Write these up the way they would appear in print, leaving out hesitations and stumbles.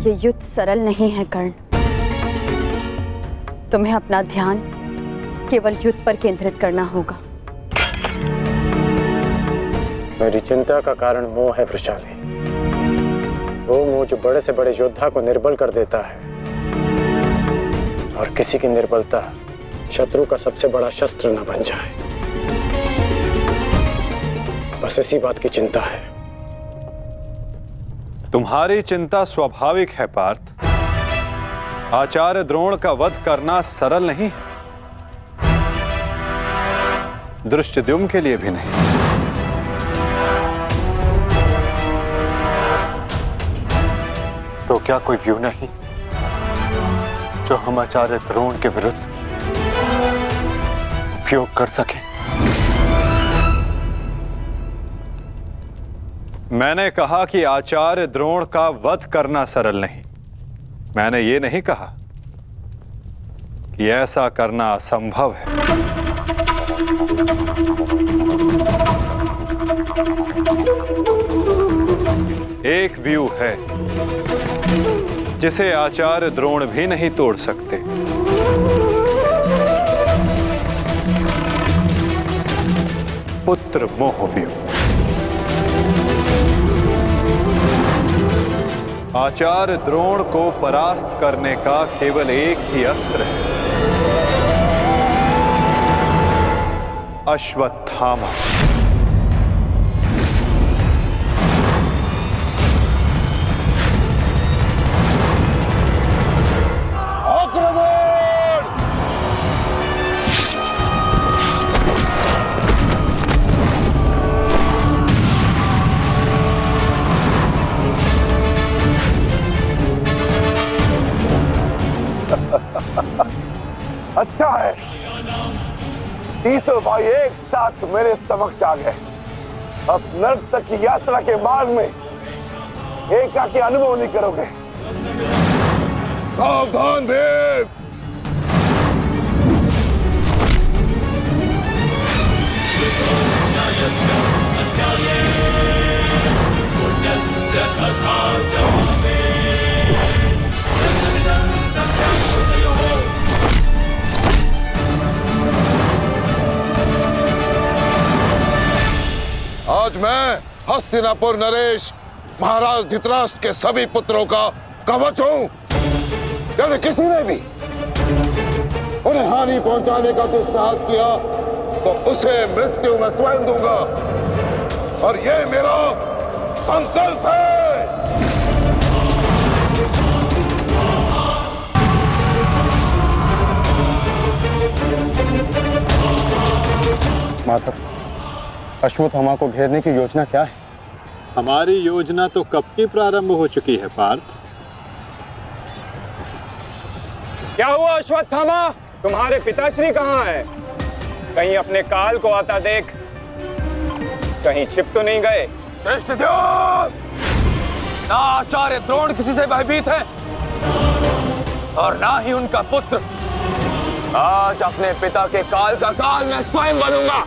ये युद्ध सरल नहीं है कर्ण। तुम्हें अपना ध्यान केवल युद्ध पर केंद्रित करना होगा। मेरी चिंता का कारण मोह है वृषाली। वो मोह जो बड़े से बड़े योद्धा को निर्बल कर देता है, और किसी की निर्बलता शत्रु का सबसे बड़ा शस्त्र न बन जाए। बस इसी बात की चिंता है। तुम्हारी चिंता स्वाभाविक है पार्थ। आचार्य द्रोण का वध करना सरल नहीं है, धृष्टद्युम्न के लिए भी नहीं। तो क्या कोई व्यू नहीं जो हम आचार्य द्रोण के विरुद्ध उपयोग कर सके? मैंने कहा कि आचार्य द्रोण का वध करना सरल नहीं। मैंने ये नहीं कहा कि ऐसा करना असंभव है। एक व्यू है जिसे आचार्य द्रोण भी नहीं तोड़ सकते। पुत्र मोह व्यू। आचार्य द्रोण को परास्त करने का केवल एक ही अस्त्र है, अश्वत्थामा। अच्छा है, तीसों भाई एक साथ मेरे समक्ष आ गए। अब नर्क तक की यात्रा के बाद में एकाकी अनुभव नहीं करोगे। सावधान भीम। आज मैं हस्तिनापुर नरेश महाराज धृतराष्ट्र के सभी पुत्रों का कवच हूं। यदि किसी ने भी उन्हें हानि पहुंचाने का दुस्साहस किया तो उसे मृत्यु मैं स्वयं दूंगा, और ये मेरा संकल्प है। माधव, अश्वत्थामा को घेरने की योजना क्या है? हमारी योजना तो कब की प्रारंभ हो चुकी है पार्थ। क्या हुआ अश्वत्थामा? तुम्हारे पिताश्री कहाँ है? कहीं अपने काल को आता देख, कहीं छिप तो नहीं गए? धृष्टद्युम्न, ना आचार्य द्रोण किसी से भयभीत है और ना ही उनका पुत्र। आज अपने पिता के काल का काल मैं स्वयं बनूंगा।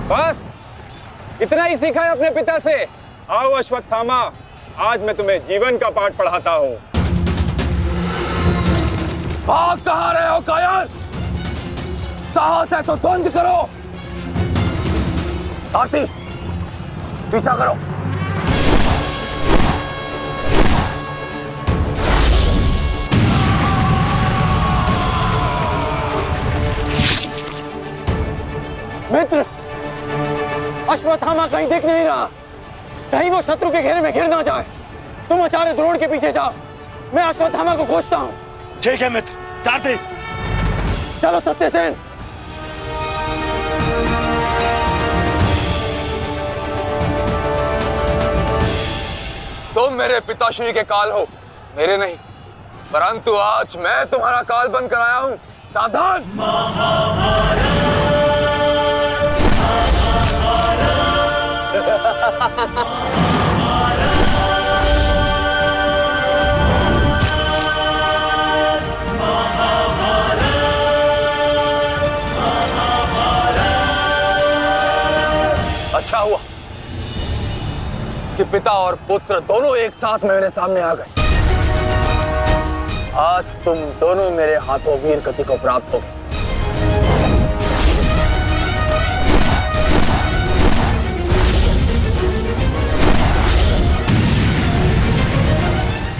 बस इतना ही सीखा है अपने पिता से? आओ अश्वत्थामा, आज मैं तुम्हें जीवन का पाठ पढ़ाता हूं। भाग कहां रहे हो कायर? साहस है तो द्वंद्व करो। आरती, पीछा करो। मित्र, अश्वत्थामा कहीं दिख नहीं रहा। कहीं वो शत्रु के घेरे में घिर ना जाए। तुम आचार्य द्रोण के पीछे जाओ, मैं अश्वत्थामा को खोजता हूँ। ठीक है मित्र, जाते। चलो सत्यसेन। तुम मेरे पिताश्री के काल हो, मेरे नहीं। परंतु आज मैं तुम्हारा काल बनकर आया हूँ। सावधान। पिता और पुत्र दोनों एक साथ मेरे सामने आ गए। आज तुम दोनों मेरे हाथों वीर गति को प्राप्त हो गए।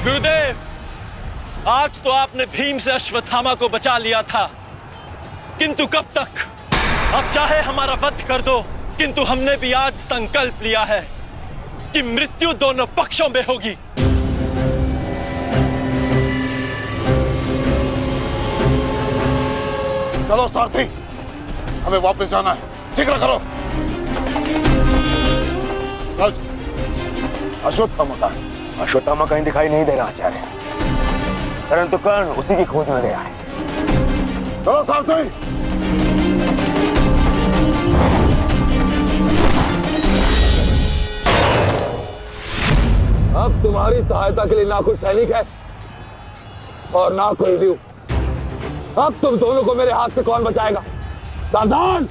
गुरुदेव, आज तो आपने भीम से अश्वत्थामा को बचा लिया था, किंतु कब तक? अब चाहे हमारा वध कर दो, किंतु हमने भी आज संकल्प लिया है कि मृत्यु दोनों पक्षों में होगी। चलो सारथी, हमें वापस जाना है। जिक्र करो। अश्वत्थामा का अश्वत्थामा कहीं दिखाई नहीं दे रहा आचार्य, परंतु कर्ण उसी की खोज में गया है। चलो सारथी। अब तुम्हारी सहायता के लिए ना कोई सैनिक है और ना कोई व्यू। अब तुम दोनों को मेरे हाथ से कौन बचाएगा? सावधान!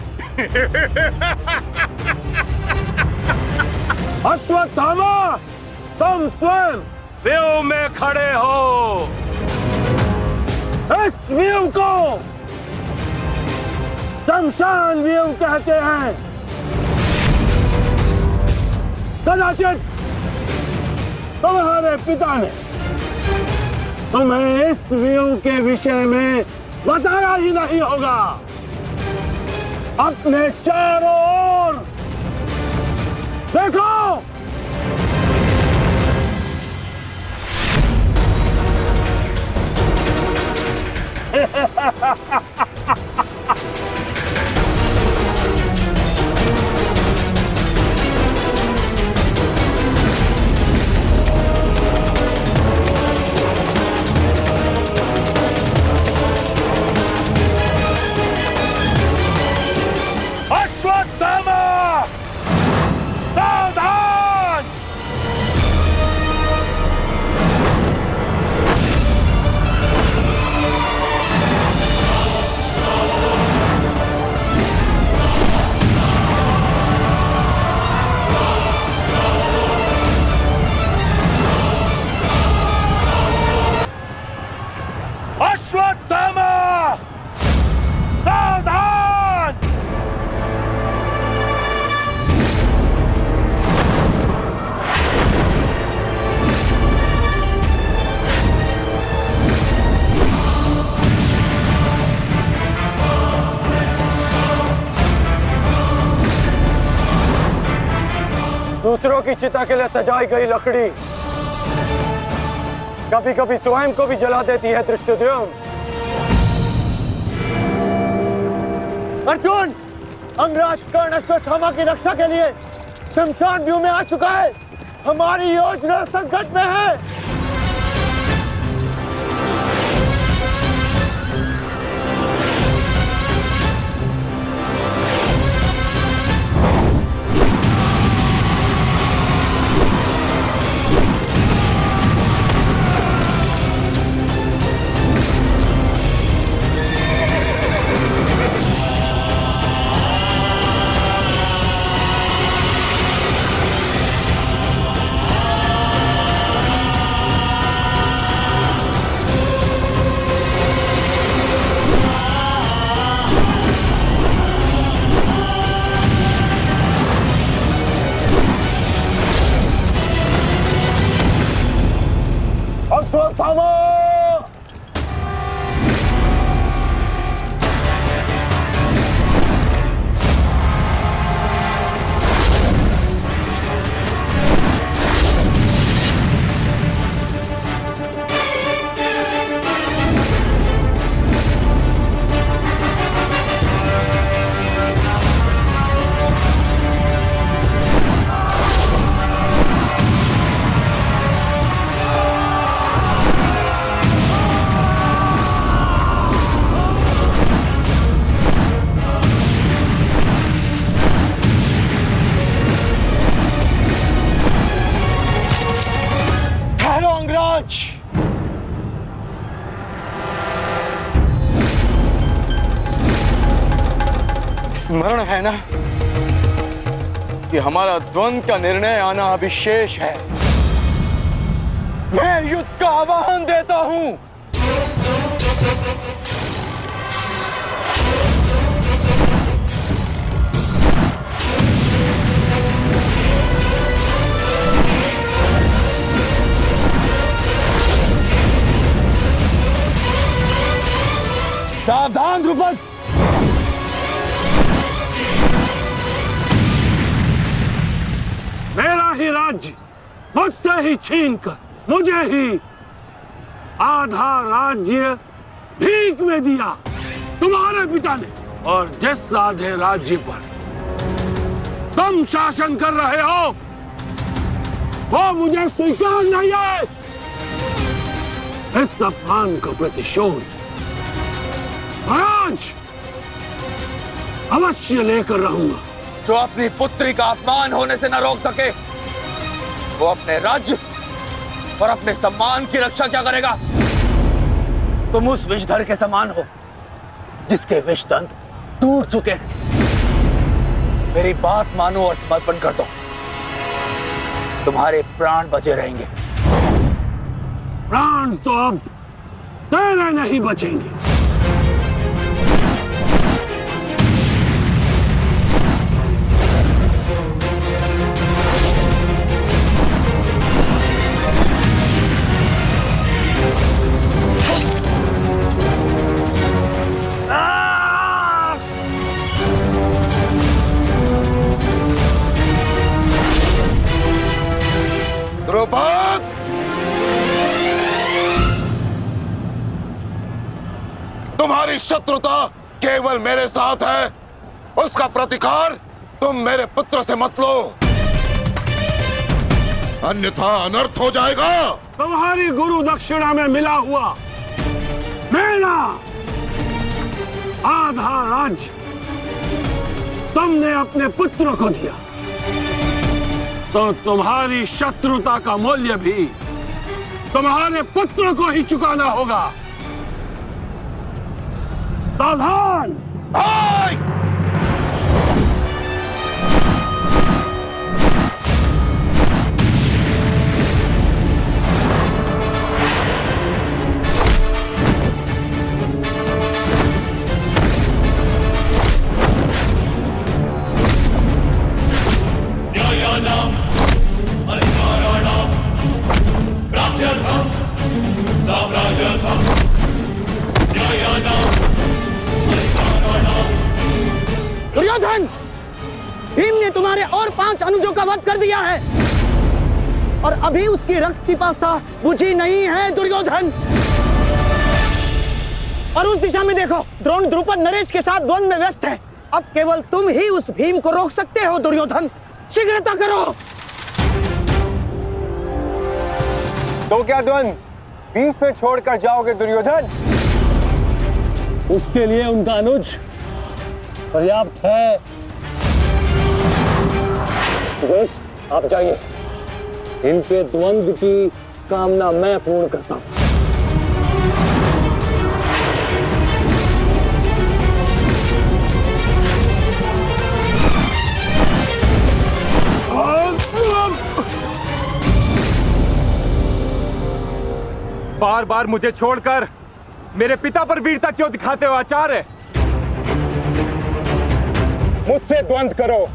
अश्वत्थामा, तुम स्वयं व्यू में खड़े हो। इस व्यू को शमशान व्यू कहते हैं। कदाचित तुम्हारे पिता ने तुम्हें इस व्यू के विषय में बताया ही नहीं होगा। अपने चारों ओर देखो। अश्वत्थामा, सावधान! अश्वत्थामा, सावधान! दूसरों की चिता के लिए सजाई गई लकड़ी कभी कभी स्वयं को भी जला देती है। धृष्टद्युम्न, अर्जुन, अंगराज कर्ण अश्वत्थामा की रक्षा के लिए शमशान व्यू में आ चुका है। हमारी योजना संकट में है। अश्वत्थामा, स्मरण है ना कि हमारा द्वंद्व का निर्णय आना अभी शेष है। मैं युद्ध का आह्वान देता हूं। सावधान द्रुपद। मेरा ही राज्य मुझसे ही छीनकर मुझे ही आधा राज्य भीख में दिया तुम्हारे पिता ने, और जिस आधे राज्य पर तुम शासन कर रहे हो वो मुझे स्वीकार नहीं है। इस अपमान का प्रतिशोध आज अवश्य लेकर रहूंगा। जो अपनी पुत्री का अपमान होने से न रोक सके वो अपने राज्य और अपने सम्मान की रक्षा क्या करेगा? तुम उस विषधर के समान हो जिसके विषदंत टूट चुके हैं। मेरी बात मानो और समर्पण कर दो, तुम्हारे प्राण बचे रहेंगे। प्राण तो अब तेरे नहीं बचेंगे। द्रुपद, तुम्हारी शत्रुता केवल मेरे साथ है, उसका प्रतिकार तुम मेरे पुत्र से मत लो, अन्यथा अनर्थ हो जाएगा। तुम्हारी गुरु दक्षिणा में मिला हुआ मेरा आधा राज्य तुमने अपने पुत्र को दिया, तो तुम्हारी शत्रुता का मूल्य भी तुम्हारे पुत्र को ही चुकाना होगा। सावधान। दुर्योधन, भीम ने तुम्हारे और 5 अनुजों का वध कर दिया है और अभी उसकी रक्त पिपासा बुझी नहीं है। दुर्योधन, और उस दिशा में देखो, द्रोण द्रुपद नरेश के साथ द्वंद्व में व्यस्त है। अब केवल तुम ही उस भीम को रोक सकते हो। दुर्योधन, शीघ्रता करो। तो क्या द्वंद्व बीच पे छोड़कर जाओगे दुर्योधन? उसके लिए उनका अनुज पर्याप्त है। दोस्त, आप जाइए, इनके द्वंद्व की कामना मैं पूर्ण करता हूं। बार बार मुझे छोड़कर मेरे पिता पर वीरता क्यों दिखाते हो आचार्य? मुझसे द्वंद्व करो,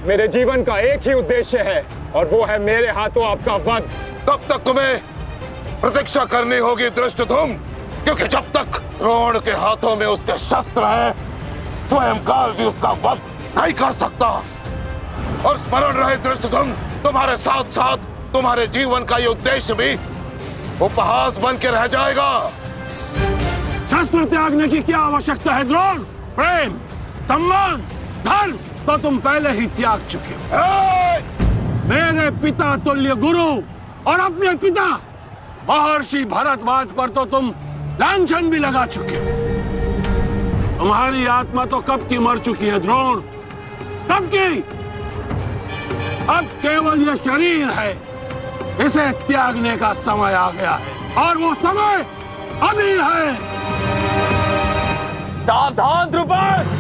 मेरे जीवन का एक ही उद्देश्य है और वो है मेरे हाथों आपका वध। तब तक तुम्हें प्रतीक्षा करनी होगी धृष्टद्युम्न, क्योंकि जब तक द्रोण के हाथों में उसके शस्त्र हैं, स्वयं काल भी उसका वध नहीं कर सकता। और स्मरण रहे धृष्टद्युम्न, तुम्हारे साथ साथ तुम्हारे जीवन का ये उद्देश्य भी उपहास बन के रह जाएगा। शस्त्र त्यागने की क्या आवश्यकता है द्रोण? प्रेम, सम्मान, धर्म तो तुम पहले ही त्याग चुके हो। मेरे पिता तुल्य गुरु और अपने पिता महर्षि भरद्वाज पर तो तुम लांछन भी लगा चुके हो। तुम्हारी आत्मा तो कब की मर चुकी है द्रोण, कब की। अब केवल यह शरीर है, इसे त्यागने का समय आ गया है और वो समय अभी है। सावधान द्रुपद।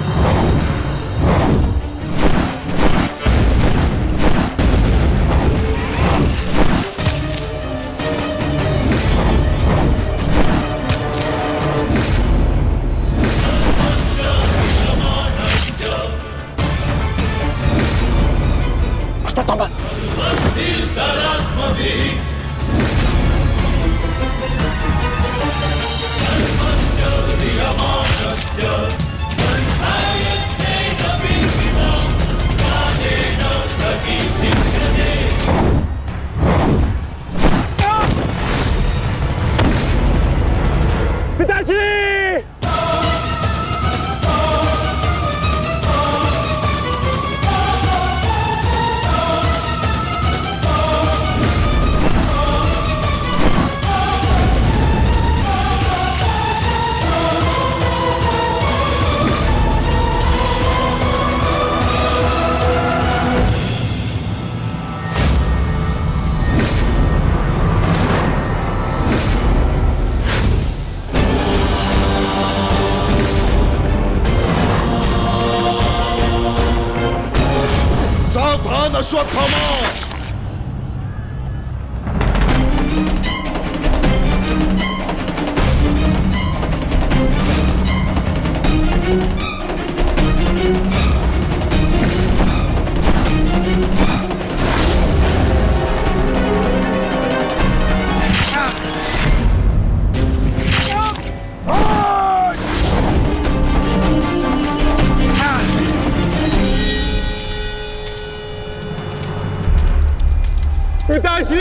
पिताश्री! सावधान अश्वत्थामा! पिताश्री!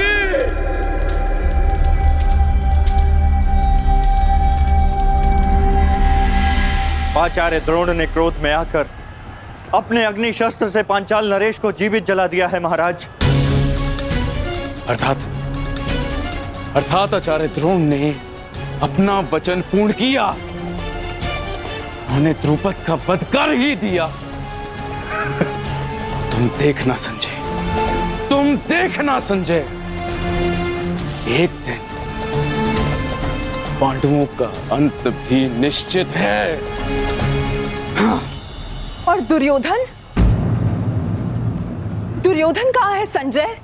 आचार्य द्रोण ने क्रोध में आकर अपने अग्नि शस्त्र से पांचाल नरेश को जीवित जला दिया है महाराज। अर्थात आचार्य द्रोण ने अपना वचन पूर्ण किया। उन्हें द्रुपद का वध कर ही दिया। तुम देखना संजय, तुम देखना संजय, एक दिन पांडवों का अंत भी निश्चित है। और दुर्योधन? दुर्योधन कहाँ है संजय?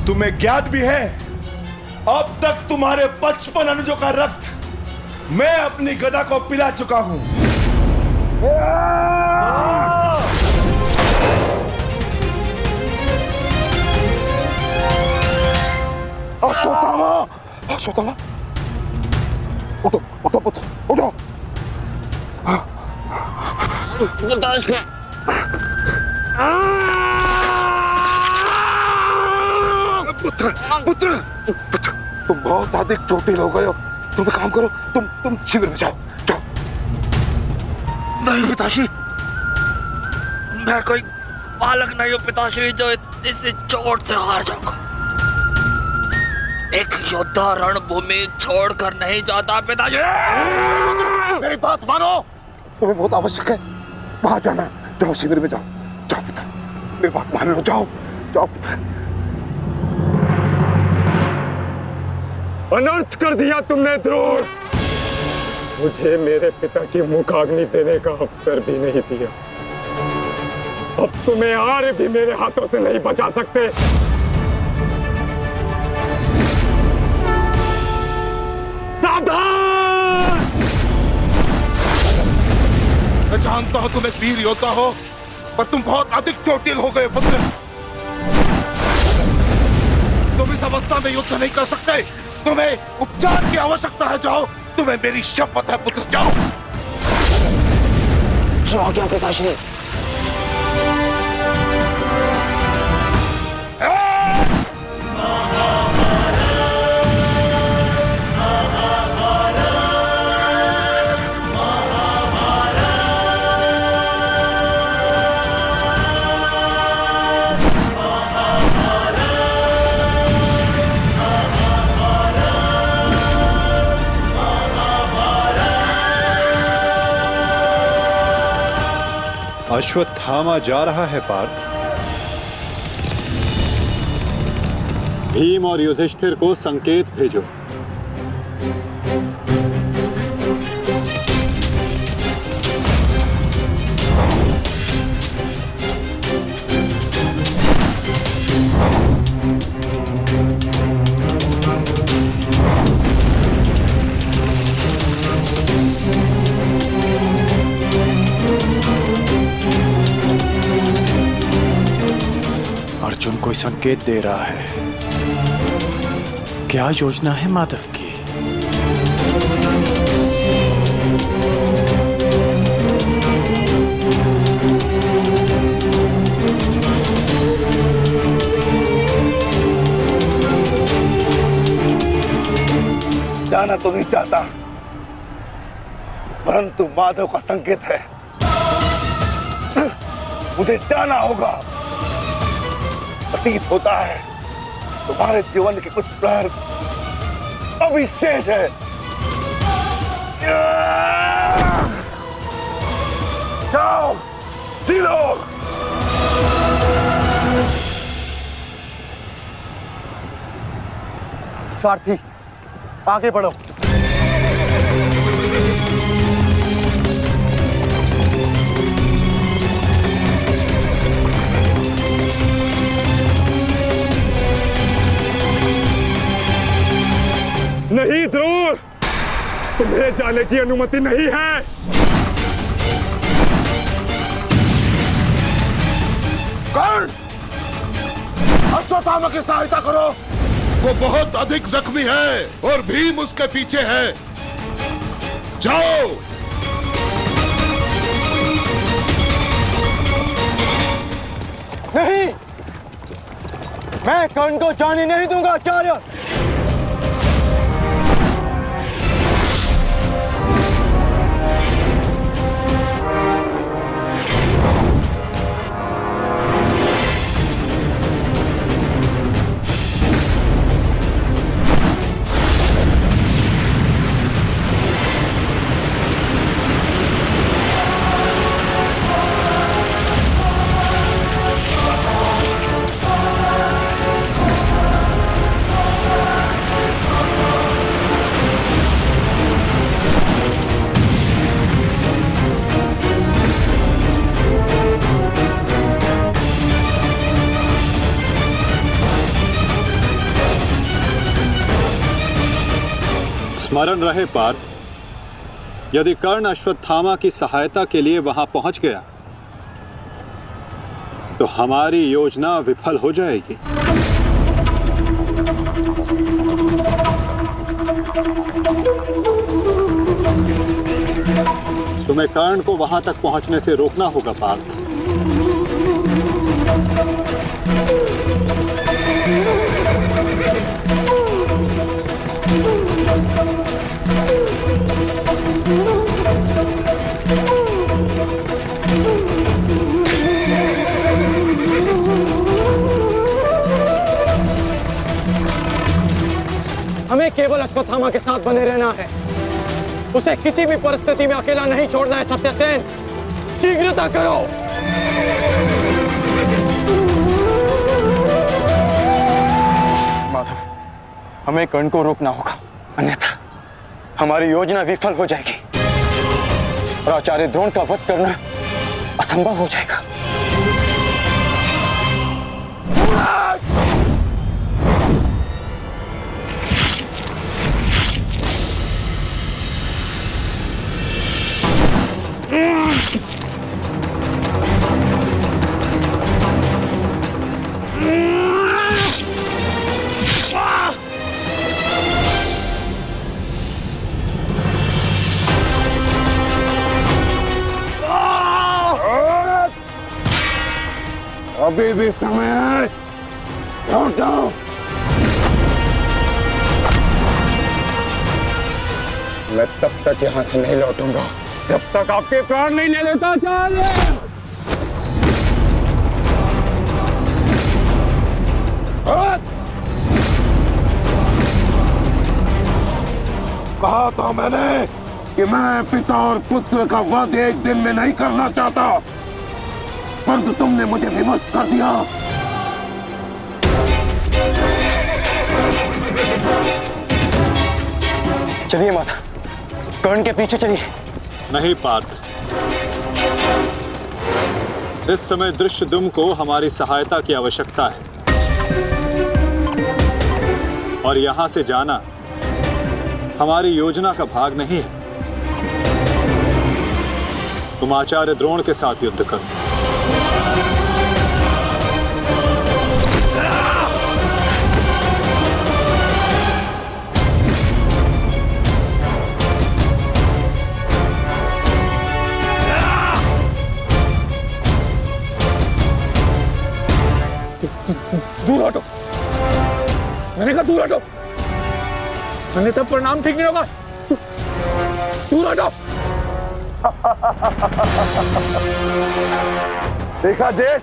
तुम्हें ज्ञात भी है, अब तक तुम्हारे 55 अनुजों का रक्त मैं अपनी गदा को पिला चुका हूं। अश्वत्थामा! अश्वत्थामा! उठो, उठो, उठो, उठो! पुत्र, पुत्र, पुत्र, तुम बहुत अधिक चोटिल हो गए हो। तुम एक काम करो, तुम शिविर में जाओ, जाओ। नहीं पिताश्री, मैं कोई बालक नहीं हूँ पिताश्री जो इस चोट से हार जाऊंगा। एक योद्धा रणभूमि छोड़कर नहीं जाता पिताश्री। मेरी बात मानो, तुम्हें बहुत आवश्यक है, वहां जाना है। जाओ शिविर में जाओ, जाओ पुत्र, मेरी बात मान लो, जाओ, जाओ पुत्र। अनर्थ कर दिया तुमने द्रोण। मुझे मेरे पिता की मुखाग्नि देने का अवसर भी नहीं दिया। अब तुम्हें आर्य भी मेरे हाथों से नहीं बचा सकते। सावधान! मैं जानता हूं तुम एक वीर योद्धा हो, पर तुम बहुत अधिक चोटिल हो गए पुत्र। तुम इस अवस्था में युद्ध नहीं कर सकते। तुम्हें उपचार की आवश्यकता है। जाओ, तुम्हें मेरी शपथ है पुत्र, जाओ। जो आज्ञा पिताश्री। अश्वत्थामा जा रहा है पार्थ। भीम और युधिष्ठिर को संकेत भेजो। अर्जुन कोई संकेत दे रहा है। क्या योजना है माधव की? जाना तो नहीं चाहता, परंतु माधव का संकेत है, मुझे जाना होगा। प्रतीत होता है तुम्हारे जीवन के कुछ प्रहर अभी शेष है। जाओ, जी लो। सारथी, आगे बढ़ो। नहीं द्रोण, तुम्हें जाने की अनुमति नहीं है। कर्ण, अश्वत्थामा की सहायता करो। वो बहुत अधिक जख्मी है और भीम उसके पीछे है। जाओ। नहीं, मैं कर्ण को जाने नहीं दूंगा आचार्य। स्मरण रहे पार्थ, यदि कर्ण अश्वत्थामा की सहायता के लिए वहां पहुंच गया तो हमारी योजना विफल हो जाएगी। तुम्हें कर्ण को वहां तक पहुंचने से रोकना होगा पार्थ। हमें केवल अश्वत्थामा के साथ बने रहना है। उसे किसी भी परिस्थिति में अकेला नहीं छोड़ना है। सत्यसेन, शीघ्रता करो। माधव, हमें कर्ण को रोकना होगा, अन्यथा हमारी योजना विफल हो जाएगी और आचार्य द्रोण का वध करना असंभव हो जाएगा। अभी भी समय है, लौट जाओ। मैं तब तक यहां से नहीं लौटूंगा जब तक आपके प्राण नहीं ले लेता आचार्य। कहा था मैंने कि मैं पिता और पुत्र का वध एक दिन में नहीं करना चाहता, परंतु तुमने मुझे विवश कर दिया। चलिए माता, कर्ण के पीछे चलिए। नहीं पार्थ, इस समय दृश्यद्युम्न को हमारी सहायता की आवश्यकता है और यहां से जाना हमारी योजना का भाग नहीं है। तुम आचार्य द्रोण के साथ युद्ध करो। दूर हटो, मैंने कहा दूर हटो। अन्यथा परिणाम ठीक नहीं होगा। तू हटो। देखा देश,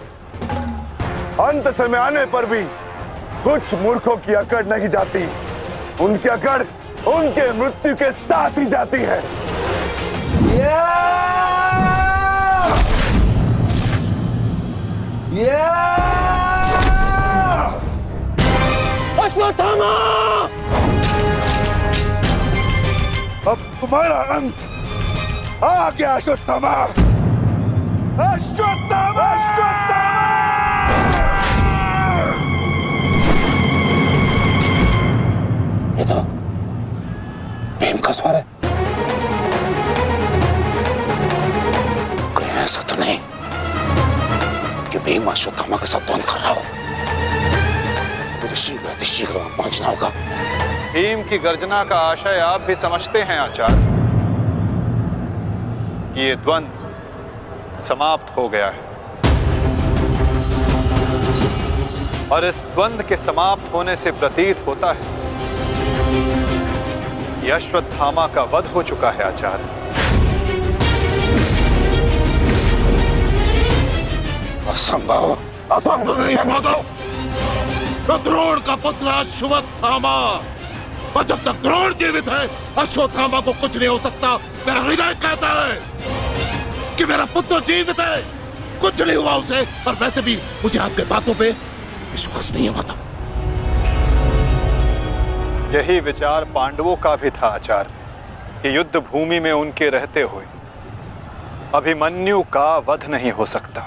अंत समय आने पर भी कुछ मूर्खों की अकड़ नहीं जाती, उनकी अकड़ उनके मृत्यु के साथ ही जाती है। अश्वत्थामा! अब तुम्हारा अंत आ गया अश्वत्थामा। अश्वत्थामा! ये तो भीम का स्वर है। कोई ऐसा तो नहीं कि भीम अश्वत्थामा के साथ द्वंद्व कर रहा हो। मुझे शीघ्र वहां पहुंचना होगा। भीम की गर्जना का आशय आप भी समझते हैं आचार्य कि ये द्वंद्व समाप्त हो गया है, और इस द्वंद्व के समाप्त होने से प्रतीत होता है कि अश्वत्थामा का वध हो चुका है आचार्य। असंभव, असंभव नहीं है माधव। तो द्रोण का पुत्र अश्वत्थामा, और जब तक द्रोण जीवित है अश्वत्थामा को कुछ नहीं हो सकता। मेरा हृदय कहता है कि मेरा पुत्र जीवित है, कुछ नहीं हुआ उसे। और वैसे भी मुझे आपके बातों पे विश्वास नहीं है माधव। यही विचार पांडवों का भी था आचार्य कि युद्ध भूमि में उनके रहते हुए अभिमन्यु का वध नहीं हो सकता,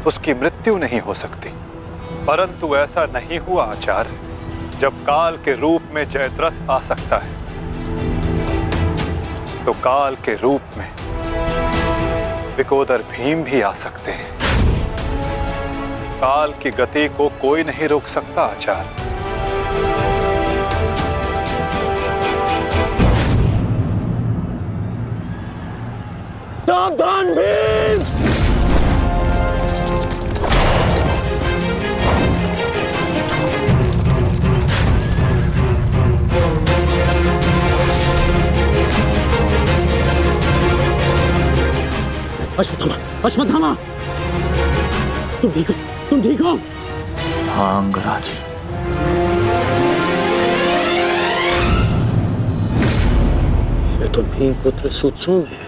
उसकी मृत्यु नहीं हो सकती। परंतु ऐसा नहीं हुआ आचार्य। जब काल के रूप में जयद्रथ आ सकता है, तो काल के रूप में विकोदर भीम भी आ सकते हैं। काल की गति को कोई नहीं रोक सकता आचार्य। सावधान भीम! अश्वत्थामा, अश्वत्थामा, तुम ठीक हो? तुम ठीक हो? हाँ अंगराज। ये तो भीम पुत्र सुत्सुंग है।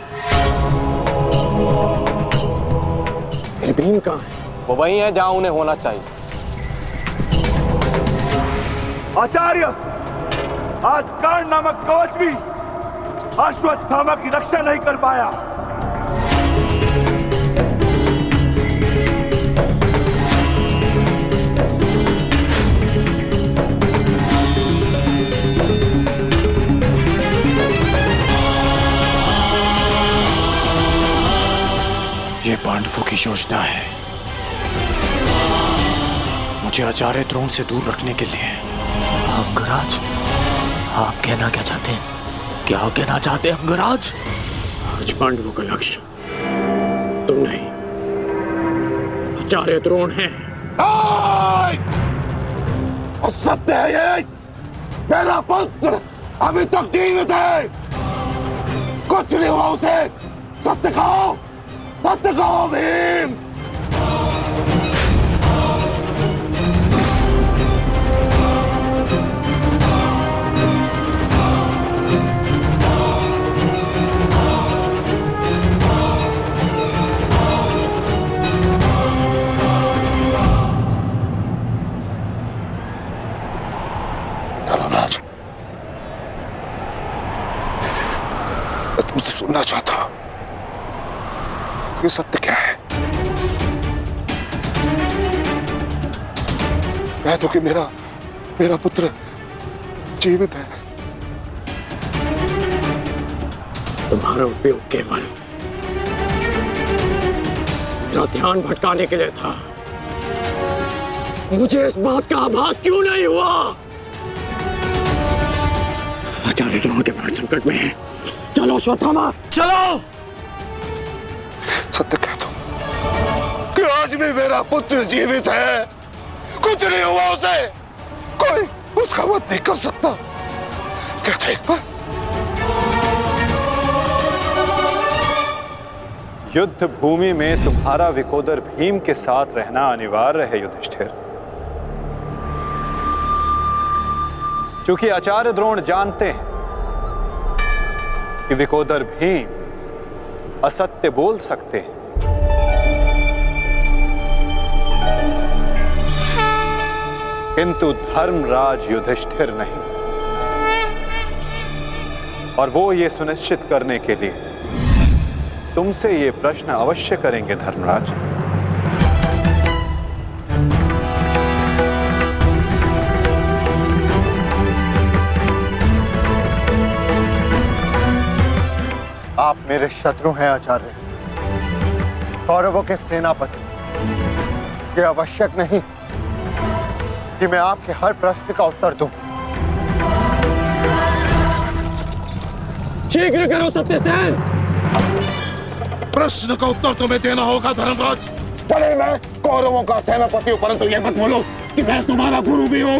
फिर भीम कहाँ है? वो वही है जहां उन्हें होना चाहिए। आचार्य, आज कर्ण नामक कवच भी अश्वत्थामा की रक्षा नहीं कर पाया। ये पांडवों की योजना है, मुझे आचार्य द्रोण से दूर रखने के लिए। अंगराज, आप कहना क्या चाहते हैं? क्या कहना चाहते हैं अंगराज? आज पांडवों का लक्ष्य तुम नहीं, आचार्य द्रोण है। सत्य है ये, मेरा पुत्र अभी तक जीवित है, कुछ नहीं हुआ उसे। सत्य कहो, सत्य कहो भीम। धर्मराज, मैं तुमसे सुनना चाहता हूं, ये सत्य क्या है? कह दो कि मेरा पुत्र जीवित है। तुम्हारा उपयोग केवल मेरा ध्यान भटकाने के लिए था। मुझे इस बात का आभास क्यों नहीं हुआ? आचार्य द्रोण के प्राण संकट में है। चलो अश्वत्थामा, चलो। सत्य कह दो कि आज भी मेरा पुत्र जीवित है, कुछ नहीं हुआ उसे, कोई उसका वध नहीं कर सकता। कहते युद्ध भूमि में तुम्हारा विकोदर भीम के साथ रहना अनिवार्य है युधिष्ठिर, क्योंकि आचार्य द्रोण जानते हैं कि विकोदर भीम असत्य बोल सकते हैं, किंतु धर्मराज युधिष्ठिर नहीं। और वो ये सुनिश्चित करने के लिए तुमसे ये प्रश्न अवश्य करेंगे धर्मराज। आप मेरे शत्रु हैं आचार्य, कौरवों के सेनापति। ये आवश्यक नहीं कि मैं आपके हर प्रश्न का उत्तर दूं। शीघ्र करो सत्यसेन। प्रश्न का उत्तर तुम्हें देना होगा धर्मराज। भले मैं कौरवों का सेनापति हूं, परंतु ये मत बोलो कि मैं तुम्हारा गुरु भी हूं।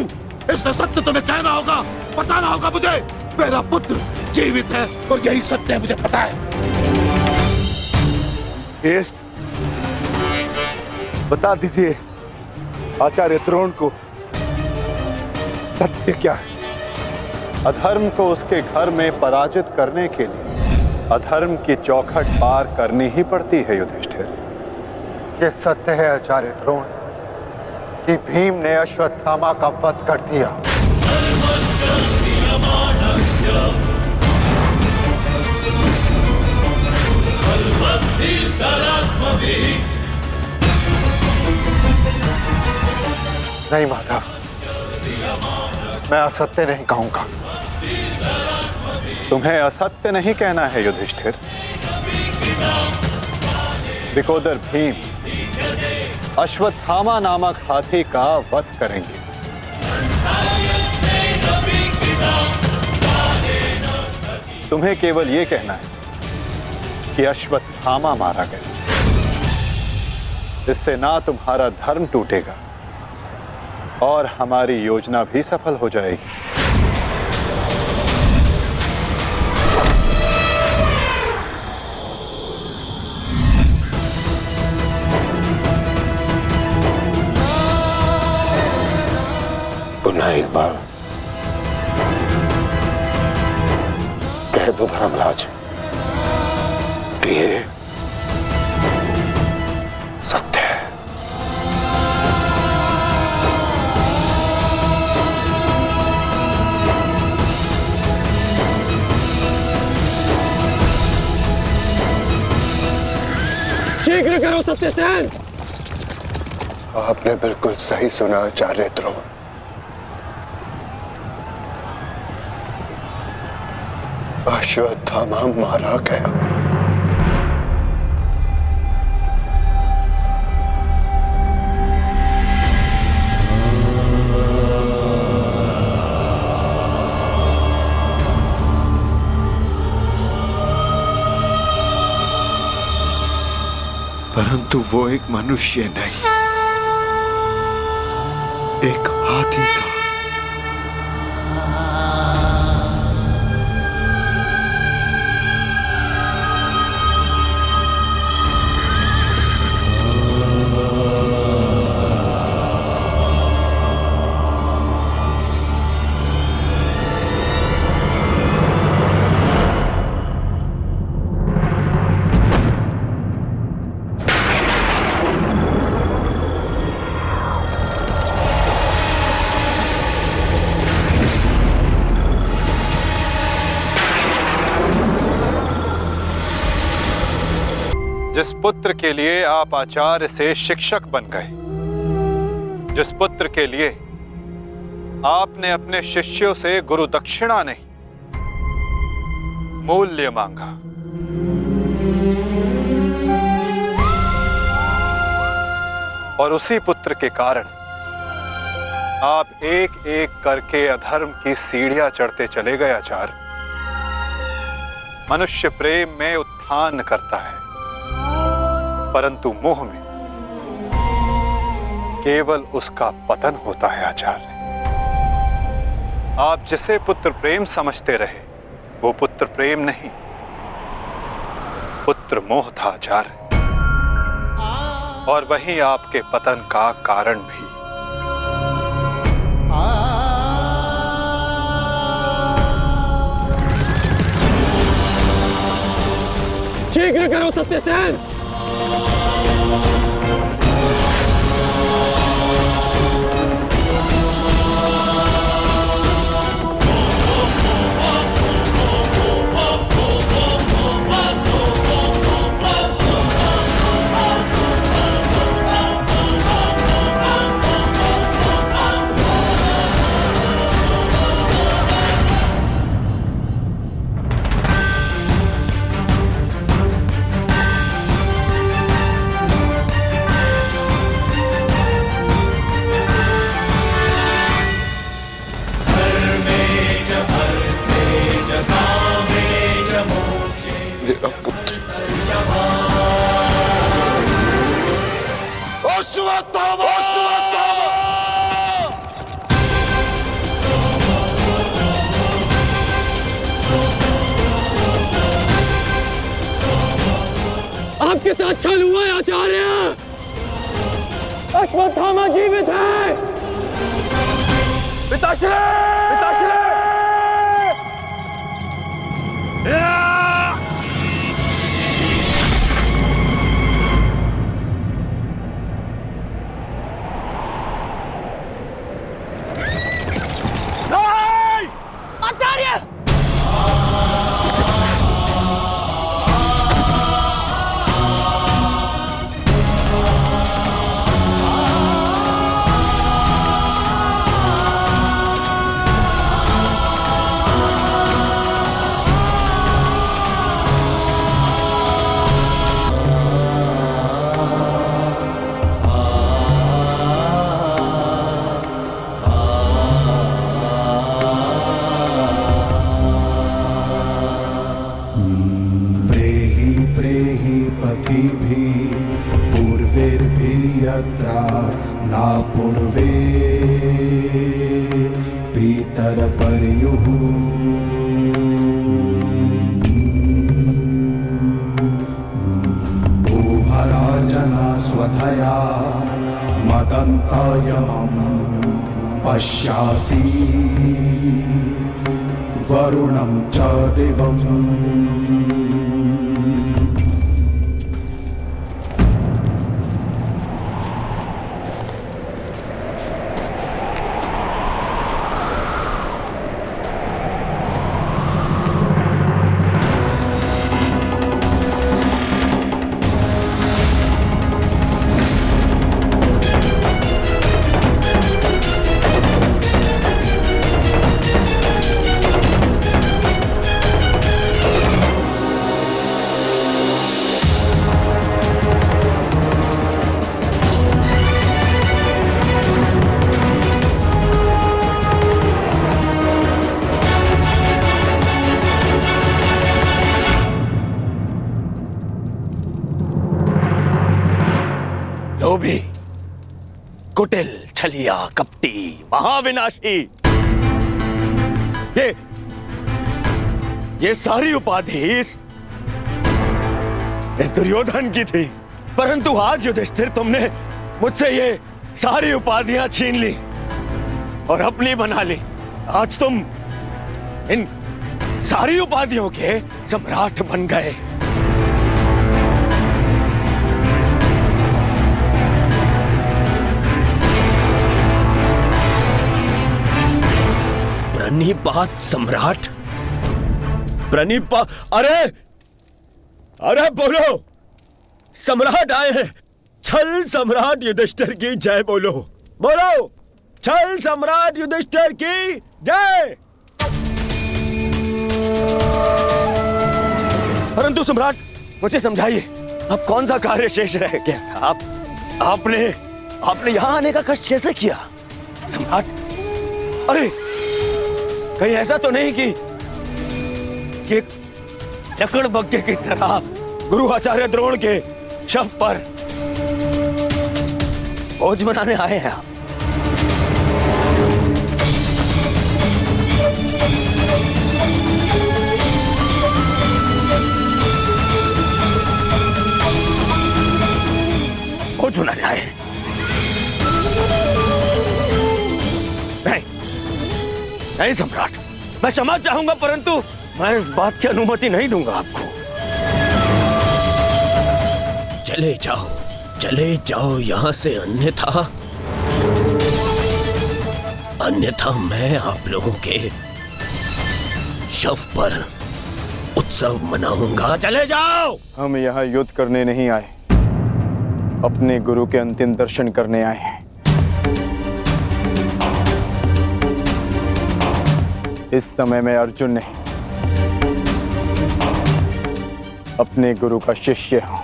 इसमें सत्य तुम्हें कहना होगा, बताना होगा मुझे। मेरा पुत्र जीवित है और यही सत्य है, मुझे पता है। ज्येष्ठ, बता दीजिए आचार्य द्रोण को सत्य क्या है? अधर्म को उसके घर में पराजित करने के लिए अधर्म की चौखट पार करनी ही पड़ती है युधिष्ठिर। ये सत्य है आचार्य द्रोण कि भीम ने अश्वत्थामा का वध कर दिया। नहीं माधव, मैं असत्य नहीं कहूंगा। तुम्हें असत्य नहीं कहना है युधिष्ठिर। विकोदर भीम अश्वत्थामा नामक हाथी का वध करेंगे। तुम्हें केवल ये कहना है कि अश्वत्थामा मारा गया। इससे ना तुम्हारा धर्म टूटेगा और हमारी योजना भी सफल हो जाएगी। पुनः एक बार कह दो धर्मराज कि ये सत्य है। शीघ्र करो सत्यसेन। आपने बिल्कुल सही सुना आचार्य द्रोण। अश्वत्थामा मारा गया। परंतु वो एक मनुष्य नहीं, एक हाथी था। जिस पुत्र के लिए आप आचार्य से शिक्षक बन गए, जिस पुत्र के लिए आपने अपने शिष्यों से गुरु दक्षिणा नहीं मूल्य मांगा, और उसी पुत्र के कारण आप एक एक करके अधर्म की सीढ़ियां चढ़ते चले गए आचार्य। मनुष्य प्रेम में उत्थान करता है, परंतु मोह में केवल उसका पतन होता है आचार्य। आप जिसे पुत्र प्रेम समझते रहे वो पुत्र प्रेम नहीं, पुत्र मोह था आचार्य, और वही आपके पतन का कारण भी। शीघ्र करो सत्यसेन। मेरा पुत्र अश्वत्थामा! आपके साथ छल हुआ है आचार्य। अश्वत्थामा जीवित है। पिताश्री! पिताश्री! आचार्य! पूर्वेर्भिर्यत्रा ना पूर्वे पितरपर्युः भूभरार्जना स्वधया मदन्तायमं पश्यासि वरुणं च दिवम्। लोभी, कुटिल, छलिया, कपटी, महाविनाशी, ये सारी उपाधि इस दुर्योधन की थी। परंतु आज युधिष्ठिर तुमने मुझसे ये सारी उपाधियां छीन ली और अपनी बना ली। आज तुम इन सारी उपाधियों के सम्राट बन गए। प्रणिपात सम्राट, अरे अरे बोलो, सम्राट आए हैं। छल सम्राट युधिष्ठिर की जय बोलो, बोलो छल सम्राट युधिष्ठिर की जय। परंतु सम्राट मुझे समझाइए, अब कौन सा कार्य शेष रह गया? आपने यहां आने का कष्ट कैसे किया सम्राट? अरे कहीं ऐसा तो नहीं कि लकड़बग्घे की तरह गुरु आचार्य द्रोण के शव पर भोज मनाने आए हैं आप? नहीं सम्राट, मैं क्षमा चाहूंगा, परंतु मैं इस बात की अनुमति नहीं दूंगा आपको। चले जाओ यहाँ से, अन्यथा मैं आप लोगों के शव पर उत्सव मनाऊंगा। चले जाओ। हम यहाँ युद्ध करने नहीं आए, अपने गुरु के अंतिम दर्शन करने आए हैं। इस समय मैं अर्जुन नहीं, अपने गुरु का शिष्य हूं।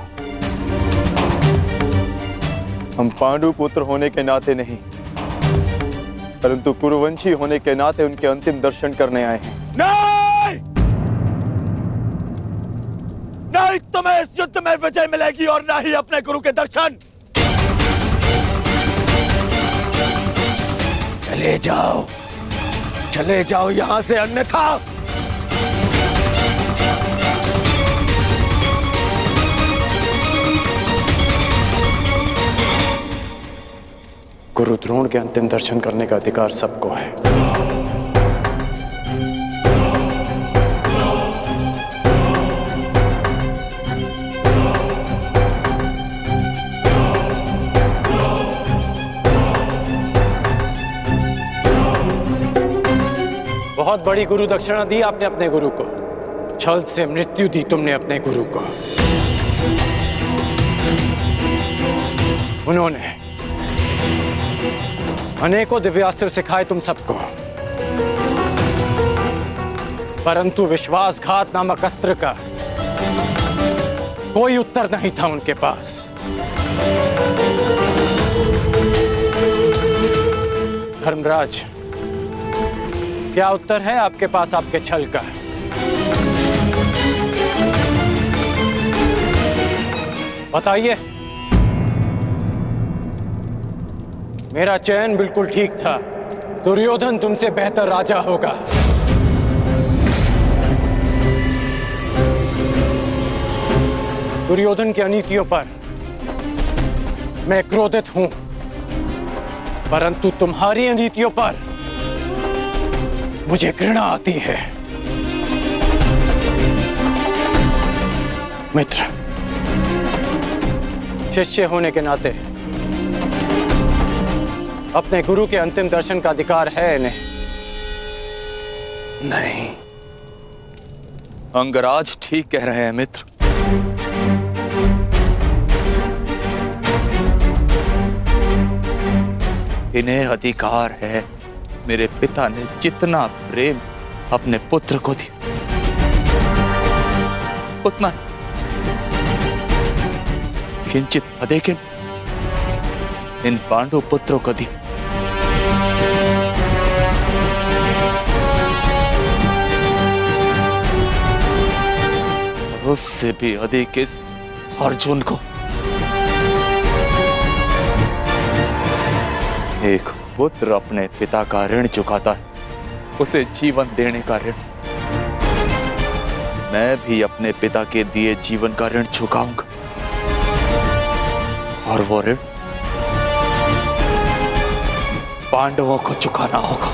हम पांडु पुत्र होने के नाते नहीं, परंतु कुरुवंशी होने के नाते उनके अंतिम दर्शन करने आए हैं। नहीं, तुम्हें इस युद्ध में विजय मिलेगी और ना ही अपने गुरु के दर्शन। चले जाओ यहां से, अन्यथा गुरु द्रोण के अंतिम दर्शन करने का अधिकार सबको है। बहुत बड़ी गुरु दक्षिणा दी आपने अपने गुरु को, छल से मृत्यु दी तुमने अपने गुरु को। उन्होंने अनेकों दिव्यास्त्र सिखाए तुम सबको, परंतु विश्वासघात नामक अस्त्र का कोई उत्तर नहीं था उनके पास। धर्मराज, क्या उत्तर है आपके पास आपके छल का? बताइए। मेरा चयन बिल्कुल ठीक था, दुर्योधन तुमसे बेहतर राजा होगा। दुर्योधन की अनीतियों पर मैं क्रोधित हूं, परंतु तुम्हारी अनीतियों पर मुझे घृणा आती है। मित्र, शिष्य होने के नाते अपने गुरु के अंतिम दर्शन का अधिकार है इन्हें? नहीं, अंगराज ठीक कह रहे हैं मित्र। इन्हें अधिकार है। मेरे पिता ने जितना प्रेम अपने पुत्र को दिया, उतना किंचित अधिक इन पांडु पुत्रों को दिया। उससे भी अधिक इस अर्जुन को। एक पुत्र अपने पिता का ऋण चुकाता है, उसे जीवन देने का ऋण। मैं भी अपने पिता के दिए जीवन का ऋण चुकाऊंगा, और वो ऋण पांडवों को चुकाना होगा।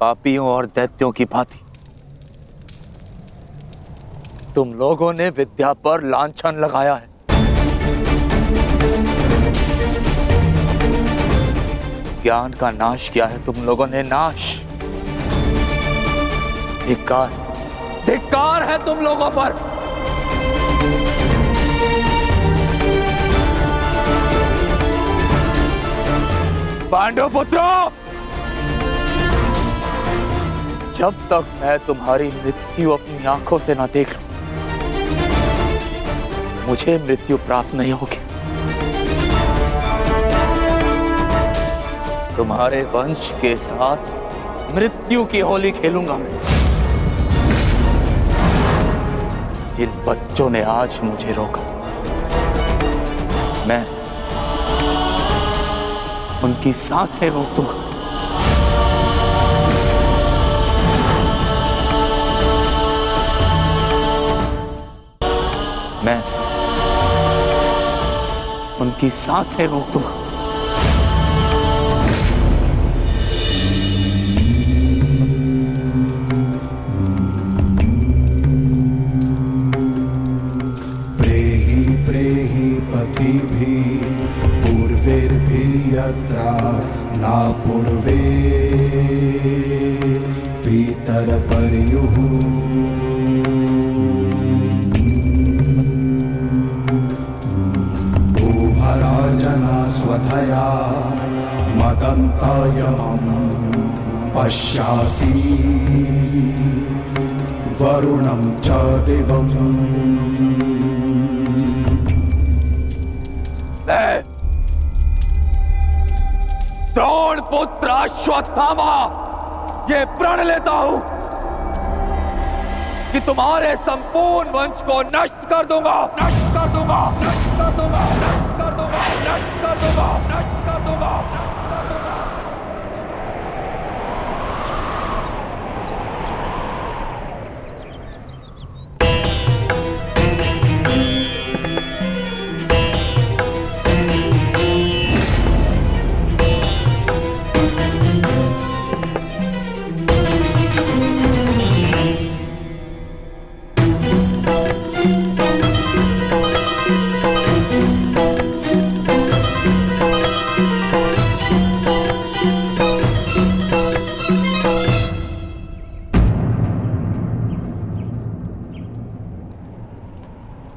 पापियों और दैत्यों की भांति तुम लोगों ने विद्या पर लांछन लगाया है। ज्ञान का नाश किया है तुम लोगों ने, नाश। धिक्कार है तुम लोगों पर। पांडव पुत्रों, जब तक मैं तुम्हारी मृत्यु अपनी आंखों से ना देख लूं, मुझे मृत्यु प्राप्त नहीं होगी। तुम्हारे वंश के साथ मृत्यु की होली खेलूंगा मैं। जिन बच्चों ने आज मुझे रोका, मैं उनकी सांसें रोक दूंगा। मैं उनकी सांसें रोक दूंगा। प्रेहि प्रेहि पतिभिः पूर्वैर्भिर्यत्रा न पूर्वे पितरपर्युः भूभराजना स्वधया मदन्तायमं पश्यासि वरुणं च दिवम् द्रोण पुत्र अश्वत्थामा, ये प्रण लेता हूं कि तुम्हारे संपूर्ण वंश को नष्ट कर दूंगा, नष्ट कर दूंगा, नष्ट कर दूंगा, नष्ट कर दूंगा, नष्ट कर दूंगा, नष्ट कर दूंगा, नष्ट कर दूंगा।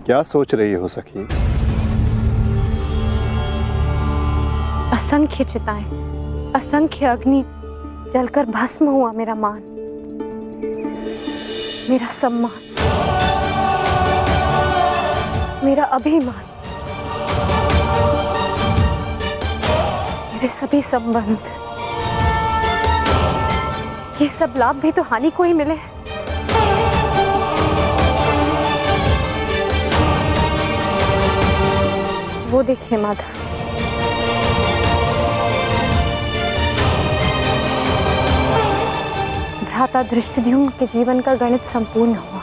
क्या सोच रही हो सखी? असंख्य चिताएं, असंख्य अग्नि जलकर भस्म हुआ मेरा मान, मेरा सम्मान, मेरा अभिमान, मेरे सभी संबंध, ये सब लाभ भी तो हानि को ही मिले हैं। वो देखिए माधव, भ्राता धृष्टद्युम्न के जीवन का गणित संपूर्ण हुआ।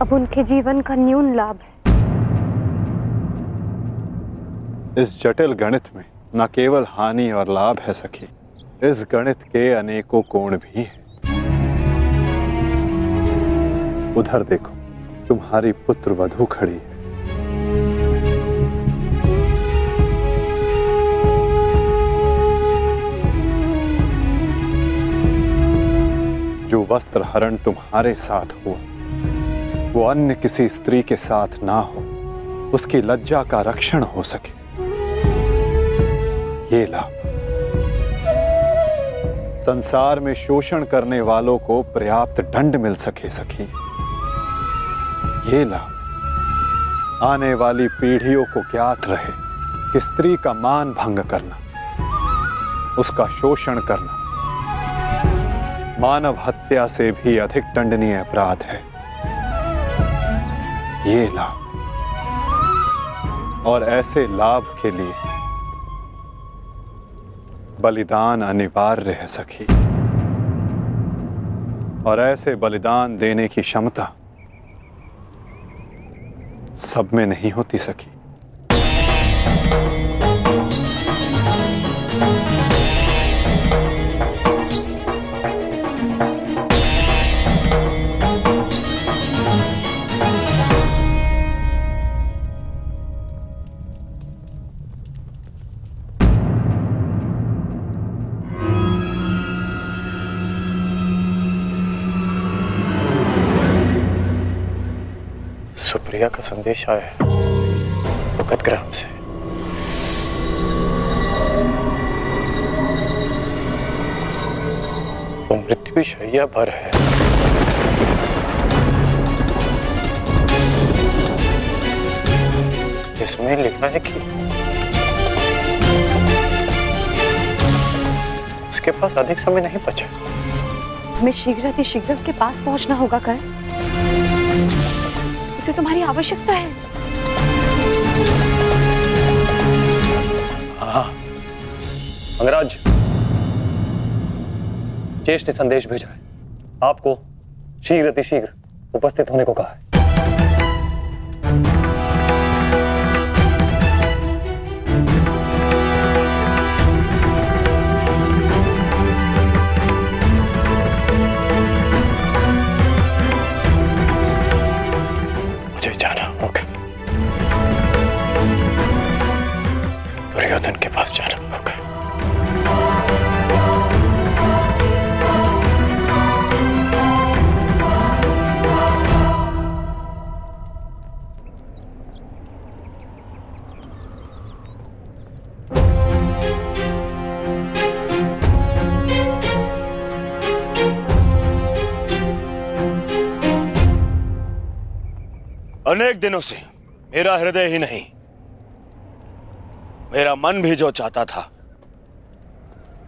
अब उनके जीवन का न्यून लाभ है। इस जटिल गणित में न केवल हानि और लाभ है सखी, इस गणित के अनेकों कोण भी हैं। उधर देखो, तुम्हारी पुत्र वधू खड़ी है। जो वस्त्र हरण तुम्हारे साथ हुआ, वो अन्य किसी स्त्री के साथ ना हो, उसकी लज्जा का रक्षण हो सके, ये लाभ। संसार में शोषण करने वालों को पर्याप्त दंड मिल सके सखी, ये लाभ। आने वाली पीढ़ियों को ज्ञात रहे कि स्त्री का मान भंग करना, उसका शोषण करना मानव हत्या से भी अधिक दंडनीय अपराध है, ये लाभ। और ऐसे लाभ के लिए बलिदान अनिवार्य है सखी, और ऐसे बलिदान देने की क्षमता सब में नहीं होती सखी। सुप्रिया का संदेश आया है भगतग्राम से। वो मृत्यु शैया पर है। इसमें लिखा है कि उसके पास अधिक समय नहीं बचा। हमें शीघ्र उसके पास पहुंचना होगा कर्ण। उसे तुम्हारी आवश्यकता है। हाँ, अंगराज, ज्येष्ठ ने संदेश भेजा है, आपको शीघ्र उपस्थित होने को कहा है। मुझे जाना होगा, दुर्योधन के पास जाना होगा। अनेक दिनों से मेरा हृदय ही नहीं, मेरा मन भी जो चाहता था,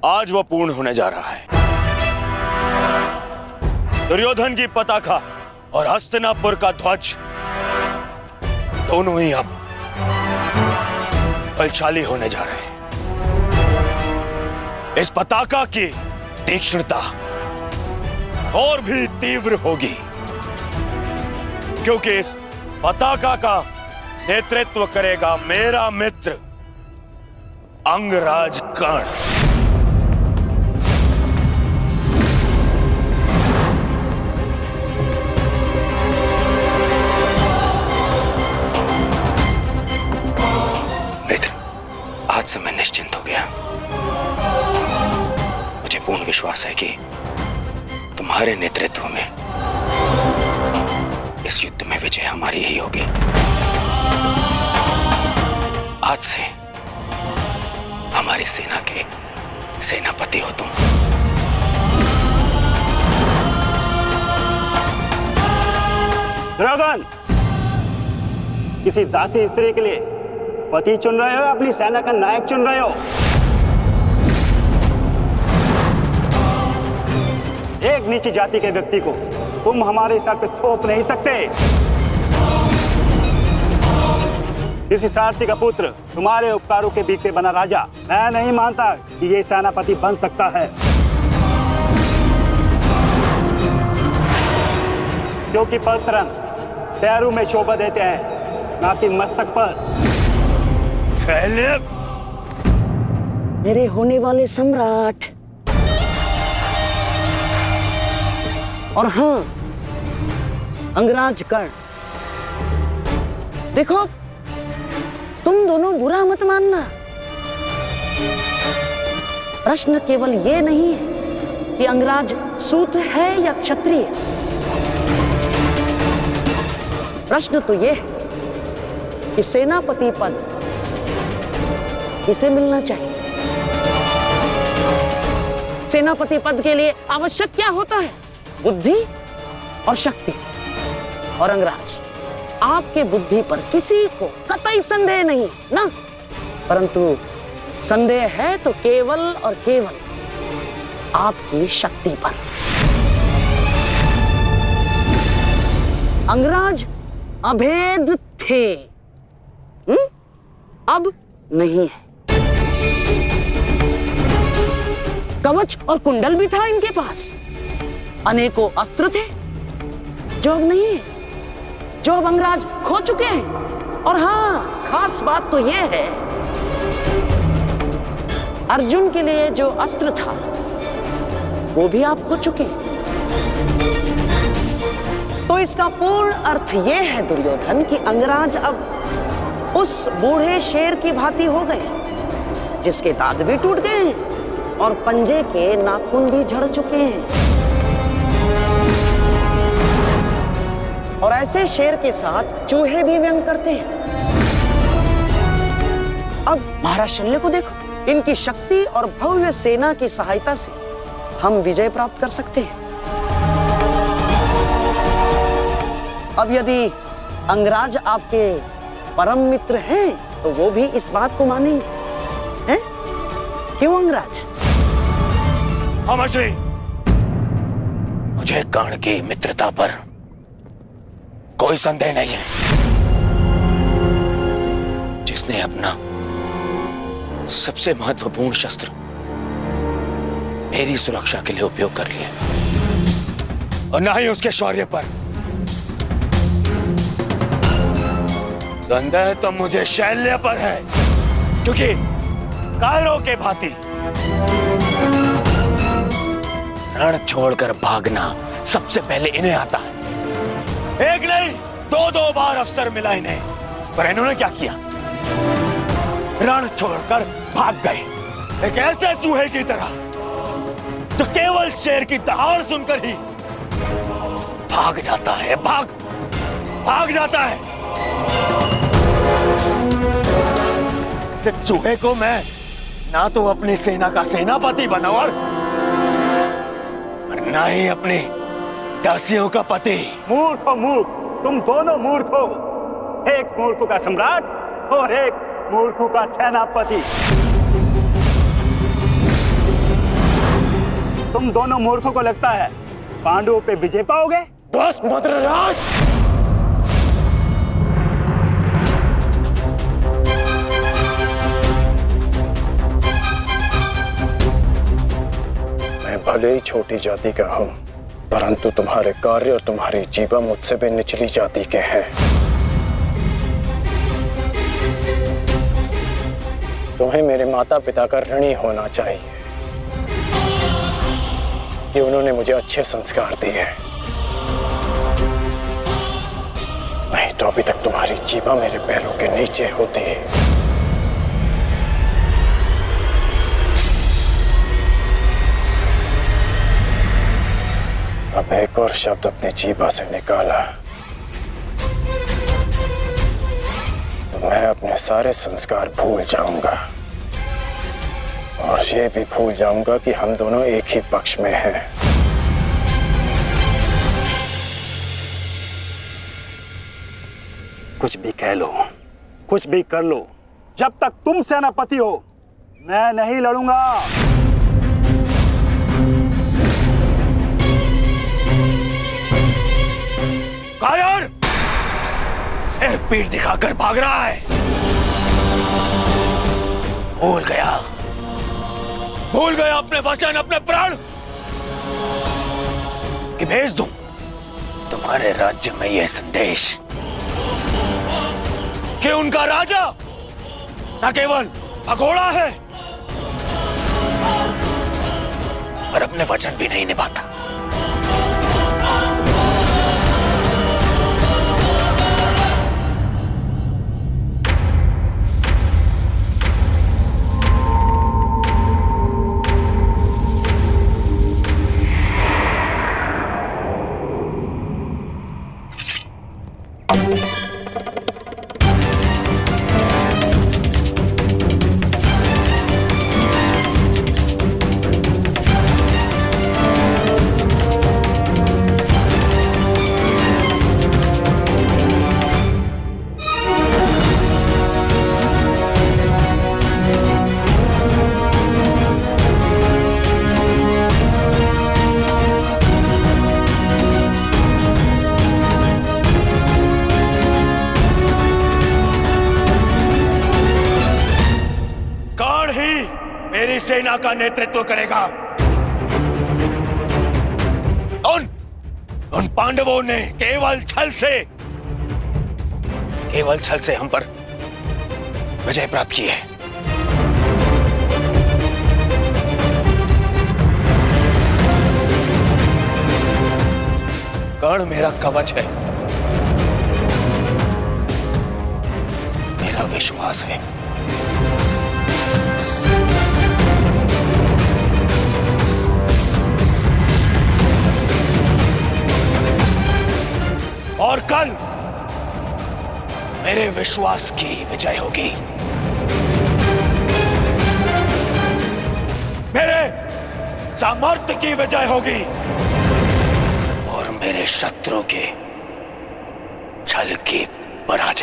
आज वो पूर्ण होने जा रहा है। दुर्योधन की पताका और हस्तिनापुर का ध्वज दोनों ही अब बलशाली होने जा रहे हैं। इस पताका की तीक्ष्णता और भी तीव्र होगी, क्योंकि इस पताका का नेतृत्व करेगा मेरा मित्र अंगराज कर्ण। मित्र, आज से मैं निश्चिंत हो गया। मुझे पूर्ण विश्वास है कि तुम्हारे नेतृत्व में इस युद्ध में विजय हमारी ही होगी। आज से हमारी सेना के सेनापति हो तुम। दुर्योधन, किसी दासी स्त्री के लिए पति चुन रहे हो, अपनी सेना का नायक चुन रहे हो? एक नीची जाति के व्यक्ति को तुम हमारे सर पे थोप नहीं सकते। किसी सारथी का पुत्र तुम्हारे उपकारों के बीच बना राजा मैं नहीं मानता कि ये सेनापति बन सकता है, क्योंकि पलतरन पैरों में शोभा देते हैं, ना कि मस्तक पर। मेरे होने वाले सम्राट, और हाँ अंगराज कर्ण, देखो तुम दोनों बुरा मत मानना। प्रश्न केवल ये नहीं है कि अंगराज सूत्र है या क्षत्रिय। प्रश्न तो ये है कि सेनापति पद किसे मिलना चाहिए। सेनापति पद के लिए आवश्यक क्या होता है? बुद्धि और शक्ति। और अंगराज, आपके बुद्धि पर किसी को कतई संदेह नहीं ना, परंतु संदेह है तो केवल और केवल आपकी शक्ति पर। अंगराज अभेद थे, अब नहीं है। कवच और कुंडल भी था इनके पास, अनेकों अस्त्र थे जो अब नहीं है, जो अब अंगराज खो चुके हैं। और हाँ, खास बात तो यह है, अर्जुन के लिए जो अस्त्र था वो भी आप खो चुके हैं। तो इसका पूर्ण अर्थ यह है दुर्योधन कि अंगराज अब उस बूढ़े शेर की भांति हो गए जिसके दांत भी टूट गए हैं और पंजे के नाखून भी झड़ चुके हैं। और ऐसे शेर के साथ चूहे भी व्यंग करते हैं। अब महाराज शल्य को देखो, इनकी शक्ति और भव्य सेना की सहायता से हम विजय प्राप्त कर सकते हैं। अब यदि अंगराज आपके परम मित्र हैं तो वो भी इस बात को मानेंगे, हैं? क्यों अंगराज? अमरश्री, मुझे कर्ण की मित्रता पर कोई संदेह नहीं है। जिसने अपना सबसे महत्वपूर्ण शस्त्र मेरी सुरक्षा के लिए उपयोग कर लिया, और ना ही उसके शौर्य पर। संदेह तो मुझे शैल्य पर है, क्योंकि कायरों के भांति रण छोड़कर भागना सबसे पहले इन्हें आता है। एक नहीं, दो बार अवसर मिला इन्हें, पर इन्होंने क्या किया? रण छोड़कर भाग गए, एक ऐसे चूहे की तरह जो केवल शेर की दहाड़ सुनकर ही भाग जाता है। भाग जाता है। इस चूहे को मैं ना तो अपनी सेना का सेनापति बनाऊं और ना ही अपने दासियों का पति। मूर्ख हो मूर्ख, तुम दोनों मूर्ख हो। एक मूर्ख का सम्राट और एक मूर्ख का सेनापति। तुम दोनों मूर्खों को लगता है पांडवों पे विजय पाओगे? बस मद्रराज, मैं भले ही छोटी जाति का हूं, परंतु तुम्हारे कार्य और तुम्हारी जीवा मुझसे भी निचली जाति के हैं। तुम्हें मेरे माता पिता का ऋणी होना चाहिए कि उन्होंने मुझे अच्छे संस्कार दिए, नहीं तो अभी तक तुम्हारी जीवा मेरे पैरों के नीचे होती है। अब एक और शब्द अपनी जीभा से निकाला तो मैं अपने सारे संस्कार भूल जाऊंगा, और ये भी भूल जाऊंगा कि हम दोनों एक ही पक्ष में हैं। कुछ भी कह लो, कुछ भी कर लो, जब तक तुम सेनापति हो मैं नहीं लड़ूंगा। कायर, पीठ दिखाकर भाग रहा है। भूल गया अपने वचन, अपने प्राण कि भेज दूं तुम्हारे राज्य में यह संदेश कि उनका राजा न केवल भगोड़ा है, पर अपने वचन भी नहीं निभाता। मेरी सेना का नेतृत्व करेगा। उन पांडवों ने केवल छल से हम पर विजय प्राप्त की है। कर्ण मेरा कवच है, मेरा विश्वास है। और कल मेरे विश्वास की विजय होगी, मेरे सामर्थ्य की विजय होगी, और मेरे शत्रु के छल की पराजय।